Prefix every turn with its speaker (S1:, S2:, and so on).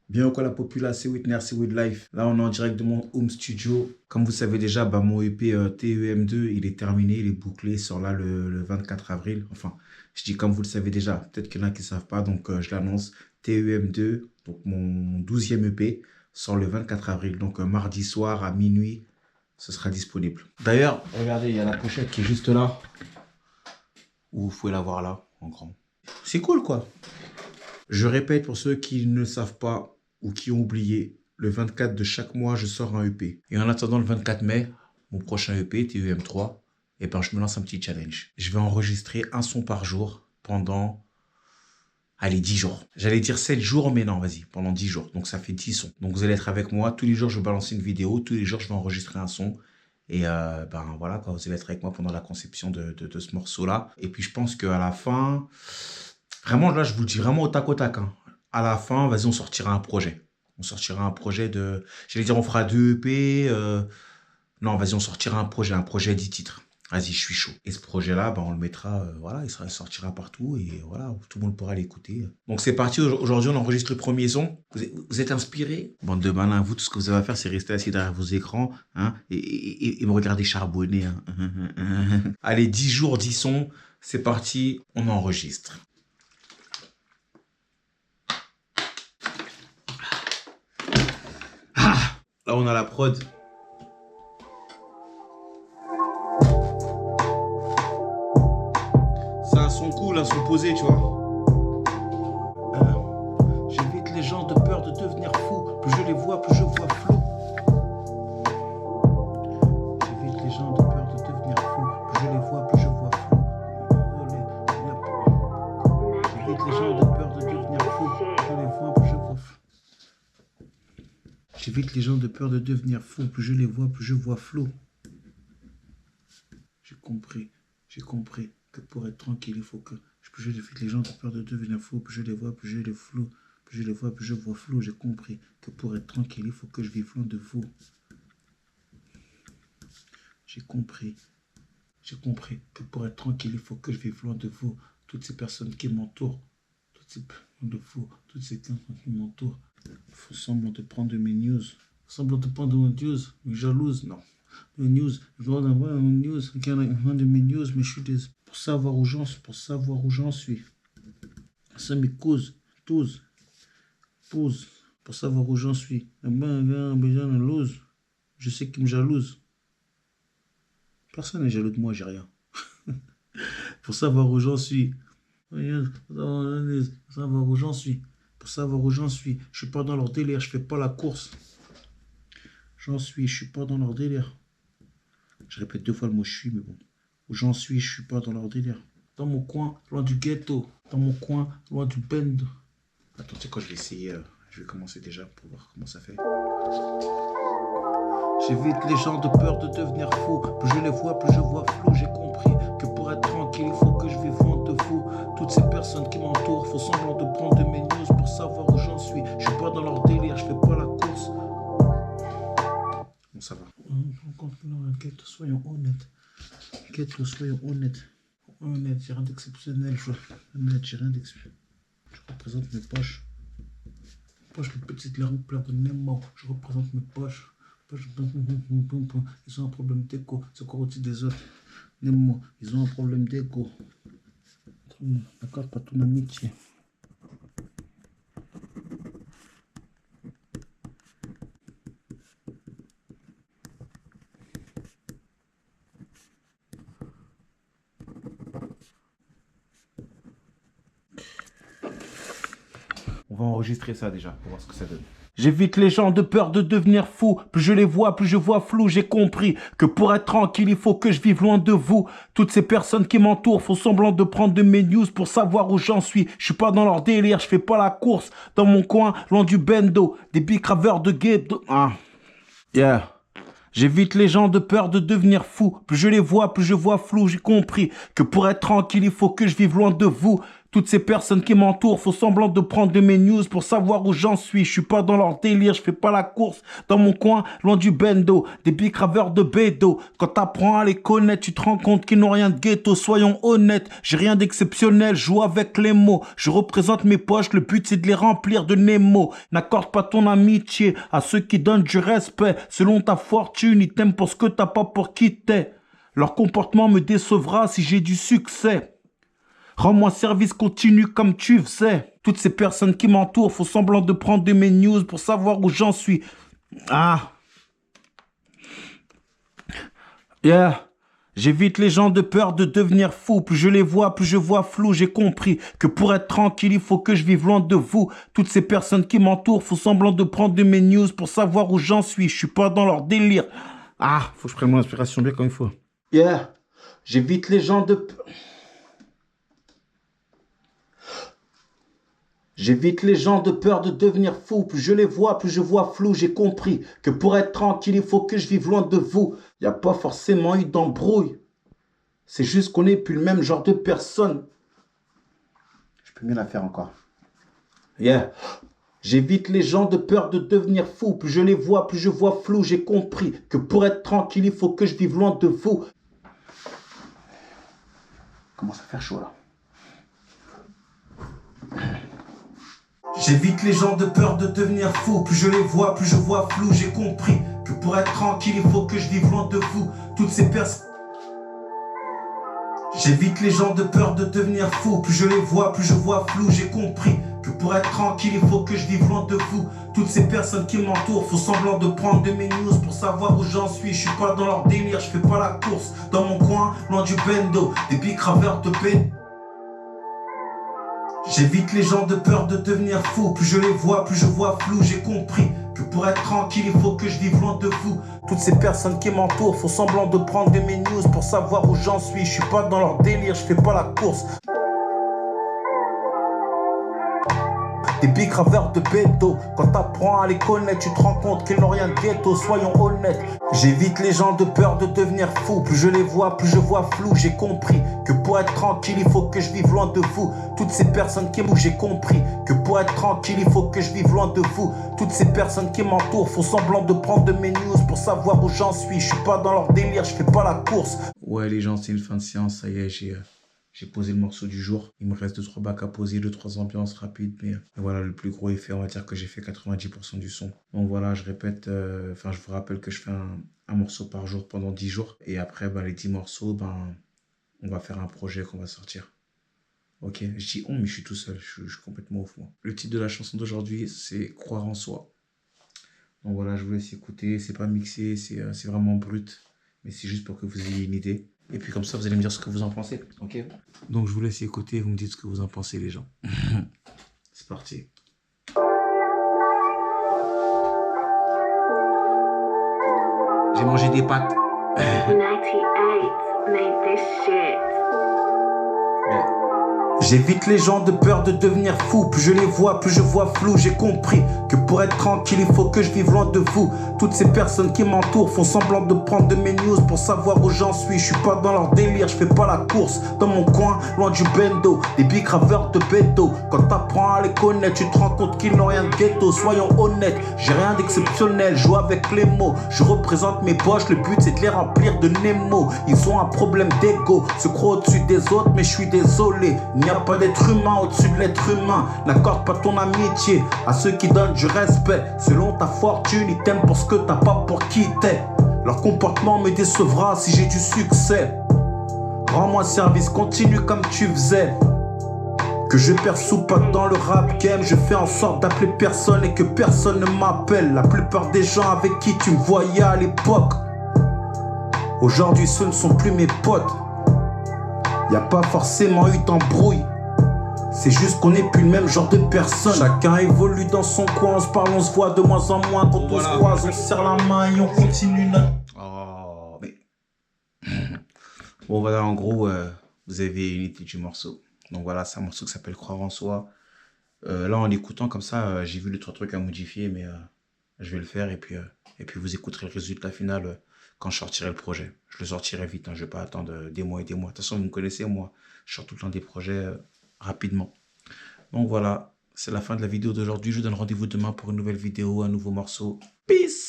S1: Bien quoi la populace, c'est Whitner, c'est With Life. Là, on est en direct de mon home studio. Comme vous savez déjà, mon EP TEM2, il est terminé, il est bouclé, il sort là le 24 avril. Enfin, je dis comme vous le savez déjà, peut-être qu'il y en a qui ne savent pas, donc je l'annonce. TEM2, donc mon 12e EP, sort le 24 avril. Donc mardi soir à minuit, ce sera disponible. D'ailleurs, regardez, il y a la pochette qui est juste là. Vous pouvez la voir là, en grand. C'est cool quoi. Je répète pour ceux qui ne savent pas ou qui ont oublié, le 24 de chaque mois, je sors un EP. Et en attendant le 24 mai, mon prochain EP, TEM3, je me lance un petit challenge. Je vais enregistrer un son par jour pendant, allez, 10 jours. J'allais dire 7 jours, mais non, vas-y, pendant 10 jours. Donc ça fait 10 sons. Donc vous allez être avec moi. Tous les jours, je vais balancer une vidéo. Tous les jours, je vais enregistrer un son. Et voilà, quoi, vous allez être avec moi pendant la conception de ce morceau-là. Et puis je pense qu'à la fin, vraiment, là, je vous le dis vraiment au tac au tac. Hein. À la fin, vas-y, on sortira un projet. On sortira un projet de... J'allais dire, on fera 2 EP. Non, vas-y, on sortira un projet 10 titres. Vas-y, je suis chaud. Et ce projet-là, on le mettra, voilà, il sortira partout et voilà, tout le monde pourra l'écouter. Donc c'est parti, aujourd'hui on enregistre le premier son. Vous êtes inspirés? Bande de malins, vous, tout ce que vous avez à faire, c'est rester assis derrière vos écrans hein, et me regarder charbonner. Hein. Allez, 10 jours, 10 sons, c'est parti, on enregistre. Là, on a la prod. C'est un son cool, un son posé, tu vois. J'évite les gens de peur de devenir fou. Plus je les vois, plus je vois flou. J'évite les gens de peur de devenir fou. Plus je les vois, plus je vois flou. J'évite les gens de peur de devenir fou. Plus je les vois, plus je vois flou. J'évite les gens de peur de devenir fou. Plus je les vois, plus je vois flou. J'ai compris que pour être tranquille, il faut que je évite les gens de peur de devenir fou. Plus je les vois, plus je les flou. Plus je les vois, plus je vois flou. J'ai compris que pour être tranquille, il faut que je vive loin de vous. J'ai compris que pour être tranquille, il faut que je vive loin de vous. Toutes ces personnes qui m'entourent, toutes ces personnes de vous, toutes ces personnes qui m'entourent. Il faut semblant de prendre de mes news. Semblant de prendre de mes news. Mais jalouse, non. Les news, je dois avoir une news, un de mes news, mais je suis désolé. Pour savoir où j'en suis. Ça me cause, tous, pose, pour savoir où j'en suis. Je sais qu'il me jalouse. Personne n'est jaloux de moi, j'ai rien. Pour savoir où j'en suis. Pour savoir où j'en suis. Pour savoir où j'en suis. Je suis pas dans leur délire, je fais pas la course. Je suis pas dans leur délire. Je répète 2 fois le mot je suis, mais bon. Où j'en suis, je suis pas dans leur délire. Dans mon coin, loin du ghetto. Dans mon coin, loin du bend. Attends, tu sais quoi, je vais essayer. Je vais commencer déjà pour voir comment ça fait. J'évite les gens de peur de devenir fou. Plus je les vois, plus je vois flou. J'ai compris que pour être tranquille, il faut que je vive loin de vous. Toutes ces personnes qui m'entourent font semblant de prendre de mes news pour savoir où j'en suis. Je suis pas dans leur délire, je fais pas la course. Bon, ça va. Soyons honnêtes. Soyons honnêtes. Honnête, j'ai rien d'exceptionnel. J'ai rien d'exceptionnel. Je représente mes poches. Poches, les petites larmes pleines de Nemo. Je représente mes poches. Ils ont un problème d'écho. C'est quoi au-dessus des autres? Nemo, ils ont un problème d'écho. D'accord, pas ton amitié. On va enregistrer ça déjà pour voir ce que ça donne. J'évite les gens de peur de devenir fou. Plus je les vois, plus je vois flou. J'ai compris que pour être tranquille, il faut que je vive loin de vous. Toutes ces personnes qui m'entourent font semblant de prendre de mes news pour savoir où j'en suis. Je suis pas dans leur délire, je fais pas la course. Dans mon coin, loin du bendo, des bicraveurs de ghetto. Ah, yeah. J'évite les gens de peur de devenir fou. Plus je les vois, plus je vois flou. J'ai compris que pour être tranquille, il faut que je vive loin de vous. Toutes ces personnes qui m'entourent font semblant de prendre de mes news pour savoir où j'en suis. Je suis pas dans leur délire, je fais pas la course. Dans mon coin, loin du bendo, des bicraveurs de bédo. Quand t'apprends à les connaître, tu te rends compte qu'ils n'ont rien de ghetto. Soyons honnêtes, j'ai rien d'exceptionnel, je joue avec les mots. Je représente mes poches, le but c'est de les remplir de Nemo. N'accorde pas ton amitié à ceux qui donnent du respect. Selon ta fortune, ils t'aiment pour ce que t'as pas pour qui t'es. Leur comportement me décevra si j'ai du succès. Rends-moi service continu comme tu faisais. Toutes ces personnes qui m'entourent font semblant de prendre de mes news pour savoir où j'en suis. Ah. Yeah. J'évite les gens de peur de devenir fou. Plus je les vois, plus je vois flou. J'ai compris que pour être tranquille, il faut que je vive loin de vous. Toutes ces personnes qui m'entourent font semblant de prendre de mes news pour savoir où j'en suis. Je suis pas dans leur délire. Ah, faut que je prenne mon inspiration bien comme il faut. Yeah. J'évite les gens de peur. J'évite les gens de peur de devenir fou. Plus je les vois, plus je vois flou. J'ai compris que pour être tranquille, il faut que je vive loin de vous. Il n'y a pas forcément eu d'embrouille. C'est juste qu'on n'est plus le même genre de personne. Je peux mieux la faire encore. Yeah. J'évite les gens de peur de devenir fou. Plus je les vois, plus je vois flou. J'ai compris que pour être tranquille, il faut que je vive loin de vous. Commence à faire chaud là. J'évite les gens de peur de devenir fou. Plus je les vois, plus je vois flou. J'ai compris que pour être tranquille, il faut que je vive loin de vous. Toutes ces personnes. J'évite les gens de peur de devenir fou. Plus je les vois, plus je vois flou. J'ai compris que pour être tranquille, il faut que je vive loin de vous. Toutes ces personnes qui m'entourent font semblant de prendre de mes news pour savoir où j'en suis. Je suis pas dans leur délire, je fais pas la course. Dans mon coin, loin du bendo, des bicraveurs de paix. J'évite les gens de peur de devenir fou. Plus je les vois, plus je vois flou. J'ai compris que pour être tranquille, il faut que je vive loin de vous. Toutes ces personnes qui m'entourent font semblant de prendre de mes news pour savoir où j'en suis. Je suis pas dans leur délire, je fais pas la course. Des bicraveurs de bédo. Quand t'apprends à les connaître, tu te rends compte qu'ils n'ont rien de ghetto. Soyons honnêtes. J'évite les gens de peur de devenir fou. Plus je les vois, plus je vois flou. J'ai compris que pour être tranquille, il faut que je vive loin de vous. Toutes ces personnes qui m'entourent, j'ai compris que pour être tranquille, il faut que je vive loin de vous. Toutes ces personnes qui m'entourent font semblant de prendre de mes news pour savoir où j'en suis. Je suis pas dans leur délire, je fais pas la course. Ouais les gens, c'est une fin de séance, ça y est, j'ai posé le morceau du jour. Il me reste 2-3 bacs à poser, 2-3 ambiances rapides. Mais voilà, le plus gros effet, on va dire que j'ai fait 90% du son. Donc voilà, je répète, je vous rappelle que je fais un morceau par jour pendant 10 jours. Et après, les 10 morceaux, on va faire un projet qu'on va sortir. Ok, je dis on, mais je suis tout seul. Je suis complètement ouf, moi. Le titre de la chanson d'aujourd'hui, c'est Croire en soi. Donc voilà, je vous laisse écouter. C'est pas mixé, c'est vraiment brut. Mais c'est juste pour que vous ayez une idée. Et puis comme ça, vous allez me dire ce que vous en pensez, ok? Donc je vous laisse écouter, vous me dites ce que vous en pensez, les gens. C'est parti. J'ai mangé des pâtes.
S2: 98 made this shit.
S1: J'évite les gens de peur de devenir fou. Plus je les vois, plus je vois flou. J'ai compris que pour être tranquille, il faut que je vive loin de vous. Toutes ces personnes qui m'entourent font semblant de prendre de mes news pour savoir où j'en suis. Je suis pas dans leur délire, je fais pas la course. Dans mon coin, loin du bendo, des bicraveurs de bédo. Quand t'apprends à les connaître, tu te rends compte qu'ils n'ont rien de ghetto. Soyons honnêtes, j'ai rien d'exceptionnel. Je joue avec les mots, je représente mes poches. Le but c'est de les remplir de Nemo. Ils ont un problème d'ego, se croient au-dessus des autres, mais je suis désolé. Il n'y a pas d'être humain au-dessus de l'être humain. N'accorde pas ton amitié à ceux qui donnent du respect. Selon ta fortune, ils t'aiment pour ce que t'as pas pour qui t'es. Leur comportement me décevra si j'ai du succès. Rends-moi service continu comme tu faisais. Que je perce ou pas dans le rap game, je fais en sorte d'appeler personne et que personne ne m'appelle. La plupart des gens avec qui tu me voyais à l'époque, aujourd'hui ce ne sont plus mes potes. Y a pas forcément eu d'embrouille, c'est juste qu'on n'est plus le même genre de personne. Chacun évolue dans son coin, on se parle, on se voit de moins en moins. Quand on se croise, on se serre la main et on continue notre... Oh, mais... Bon voilà, en gros, vous avez une idée du morceau. Donc voilà, c'est un morceau qui s'appelle Croire en soi. Là, en l'écoutant comme ça, j'ai vu 2-3 trucs à modifier, mais je vais le faire et puis vous écouterez le résultat final quand je sortirai le projet. Je le sortirai vite, hein, je vais pas attendre des mois et des mois. De toute façon, vous me connaissez, moi, je sors tout le temps des projets. rapidement. Donc voilà, c'est la fin de la vidéo d'aujourd'hui. Je vous donne rendez-vous demain pour une nouvelle vidéo, un nouveau morceau. Peace!